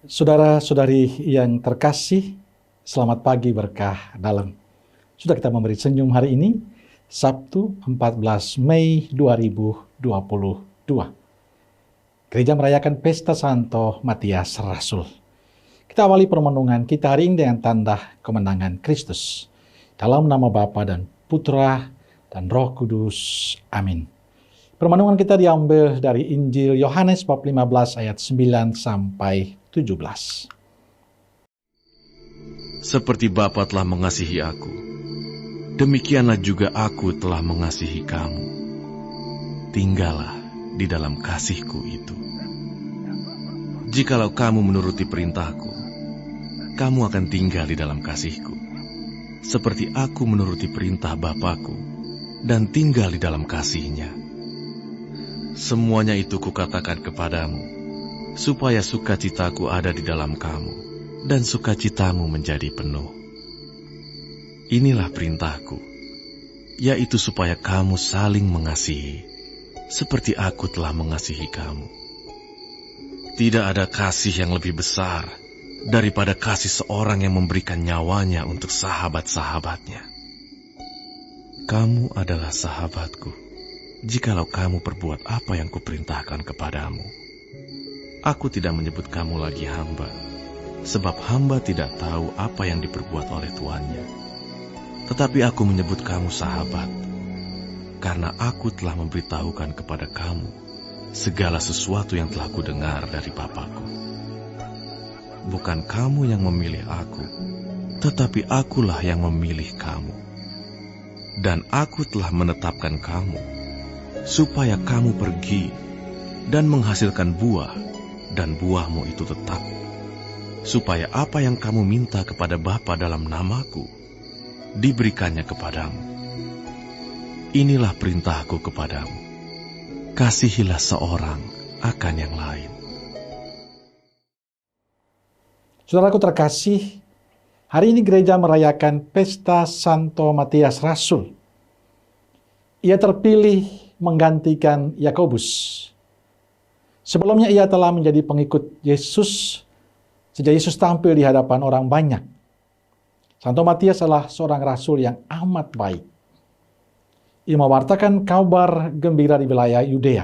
Saudara-saudari yang terkasih, selamat pagi berkah dalam. Sudah kita memberi senyum hari ini, Sabtu 14 Mei 2022. Gereja merayakan Pesta Santo Matias Rasul. Kita awali permenungan kita hari ini dengan tanda kemenangan Kristus. Dalam nama Bapa dan Putra dan Roh Kudus. Amin. Permenungan kita diambil dari Injil Yohanes bab 15 ayat 9 sampai 17. Seperti Bapa telah mengasihi aku, demikianlah juga aku telah mengasihi kamu. Tinggallah di dalam kasihku itu. Jikalau kamu menuruti perintahku, kamu akan tinggal di dalam kasihku. Seperti aku menuruti perintah Bapakku dan tinggal di dalam kasihnya. Semuanya itu kukatakan kepadamu, supaya sukacitaku ada di dalam kamu, dan sukacitamu menjadi penuh. Inilah perintahku, yaitu supaya kamu saling mengasihi, seperti aku telah mengasihi kamu. Tidak ada kasih yang lebih besar daripada kasih seorang yang memberikan nyawanya untuk sahabat-sahabatnya. Kamu adalah sahabatku, jikalau kamu perbuat apa yang kuperintahkan kepadamu. Aku tidak menyebut kamu lagi hamba, sebab hamba tidak tahu apa yang diperbuat oleh tuannya. Tetapi aku menyebut kamu sahabat, karena aku telah memberitahukan kepada kamu segala sesuatu yang telah kudengar dari Bapakku. Bukan kamu yang memilih aku, tetapi akulah yang memilih kamu. Dan aku telah menetapkan kamu, supaya kamu pergi dan menghasilkan buah, dan buahmu itu tetap, supaya apa yang kamu minta kepada Bapa dalam namaku, diberikannya kepadamu. Inilah perintahku kepadamu, kasihilah seorang akan yang lain. Saudaraku terkasih, hari ini gereja merayakan Pesta Santo Matias Rasul. Ia terpilih menggantikan Yakobus. Sebelumnya ia telah menjadi pengikut Yesus sejak Yesus tampil di hadapan orang banyak. Santo Matias adalah seorang rasul yang amat baik. Ia mewartakan kabar gembira di wilayah Yudea.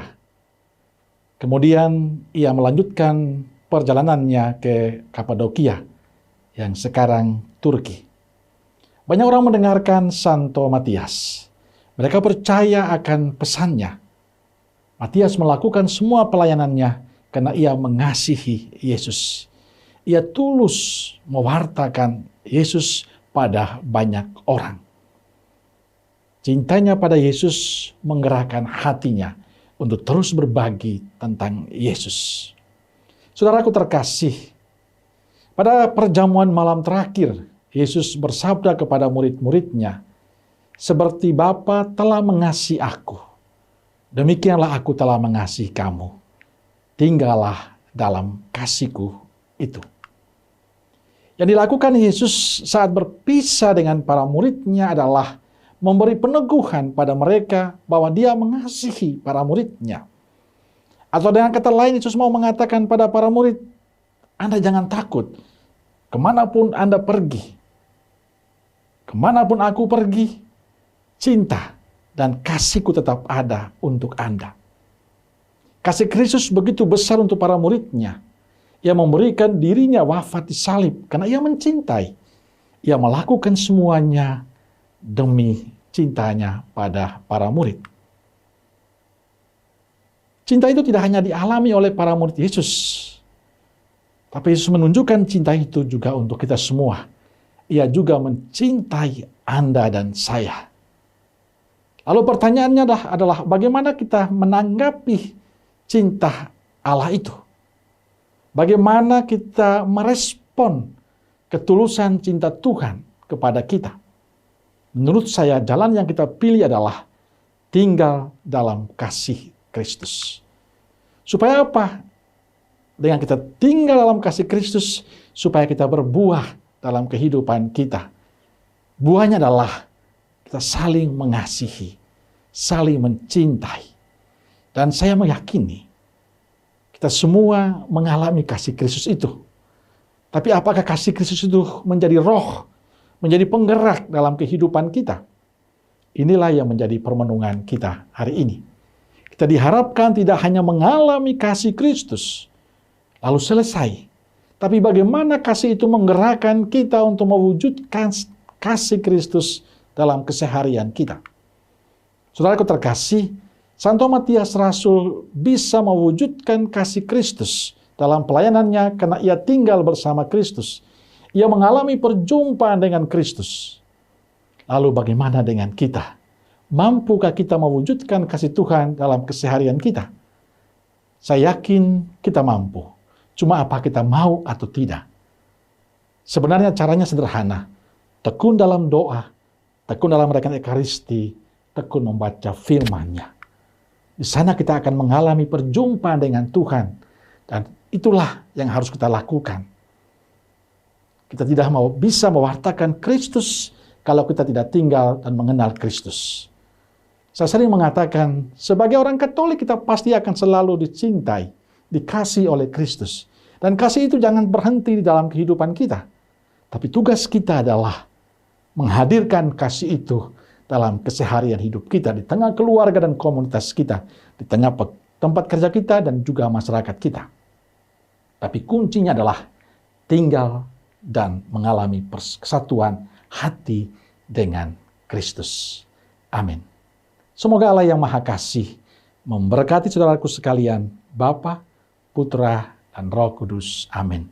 Kemudian ia melanjutkan perjalanannya ke Kapadokia yang sekarang Turki. Banyak orang mendengarkan Santo Matias. Mereka percaya akan pesannya. Matias melakukan semua pelayanannya karena ia mengasihi Yesus. Ia tulus mewartakan Yesus pada banyak orang. Cintanya pada Yesus menggerakkan hatinya untuk terus berbagi tentang Yesus. Saudaraku terkasih, pada perjamuan malam terakhir, Yesus bersabda kepada murid-muridnya, "Seperti Bapa telah mengasihi aku, demikianlah aku telah mengasihi kamu. Tinggallah dalam kasihku itu." Yang dilakukan Yesus saat berpisah dengan para muridnya adalah memberi peneguhan pada mereka bahwa dia mengasihi para muridnya. Atau dengan kata lain, Yesus mau mengatakan pada para murid, Anda jangan takut. Kemanapun Anda pergi, kemanapun aku pergi, cinta dan kasihku tetap ada untuk Anda. Kasih Kristus begitu besar untuk para muridnya. Ia memberikan dirinya wafat di salib karena ia mencintai. Ia melakukan semuanya demi cintanya pada para murid. Cinta itu tidak hanya dialami oleh para murid Yesus, tapi Yesus menunjukkan cinta itu juga untuk kita semua. Ia juga mencintai Anda dan saya. Lalu pertanyaannya adalah bagaimana kita menanggapi cinta Allah itu? Bagaimana kita merespon ketulusan cinta Tuhan kepada kita? Menurut saya, jalan yang kita pilih adalah tinggal dalam kasih Kristus. Supaya apa? Dengan kita tinggal dalam kasih Kristus, supaya kita berbuah dalam kehidupan kita. Buahnya adalah kita saling mengasihi, saling mencintai. Dan saya meyakini kita semua mengalami kasih Kristus itu. Tapi apakah kasih Kristus itu menjadi roh, menjadi penggerak dalam kehidupan kita? Inilah yang menjadi permenungan kita hari ini. Kita diharapkan tidak hanya mengalami kasih Kristus, lalu selesai. Tapi bagaimana kasih itu menggerakkan kita untuk mewujudkan kasih Kristus dalam keseharian kita. Saudaraku terkasih, Santo Matias Rasul bisa mewujudkan kasih Kristus dalam pelayanannya karena ia tinggal bersama Kristus. Ia mengalami perjumpaan dengan Kristus. Lalu bagaimana dengan kita? Mampukah kita mewujudkan kasih Tuhan dalam keseharian kita? Saya yakin kita mampu. Cuma apa kita mau atau tidak? Sebenarnya caranya sederhana. Tekun dalam doa, tekun dalam merayakan Ekaristi, tekun membaca firman-Nya. Di sana kita akan mengalami perjumpaan dengan Tuhan. Dan itulah yang harus kita lakukan. Kita tidak bisa mewartakan Kristus kalau kita tidak tinggal dan mengenal Kristus. Saya sering mengatakan, sebagai orang Katolik kita pasti akan selalu dicintai, dikasih oleh Kristus. Dan kasih itu jangan berhenti di dalam kehidupan kita. Tapi tugas kita adalah menghadirkan kasih itu dalam keseharian hidup kita, di tengah keluarga dan komunitas kita, di tengah tempat kerja kita dan juga masyarakat kita. Tapi kuncinya adalah tinggal dan mengalami kesatuan hati dengan Kristus. Amin. Semoga Allah yang Maha Kasih memberkati saudaraku sekalian, Bapa, Putra, dan Roh Kudus. Amin.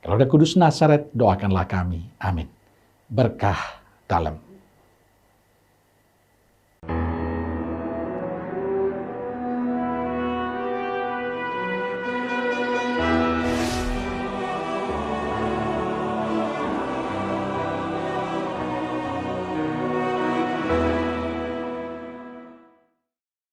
Kalau ada Kudus Nazaret, doakanlah kami. Amin. Berkah dalam.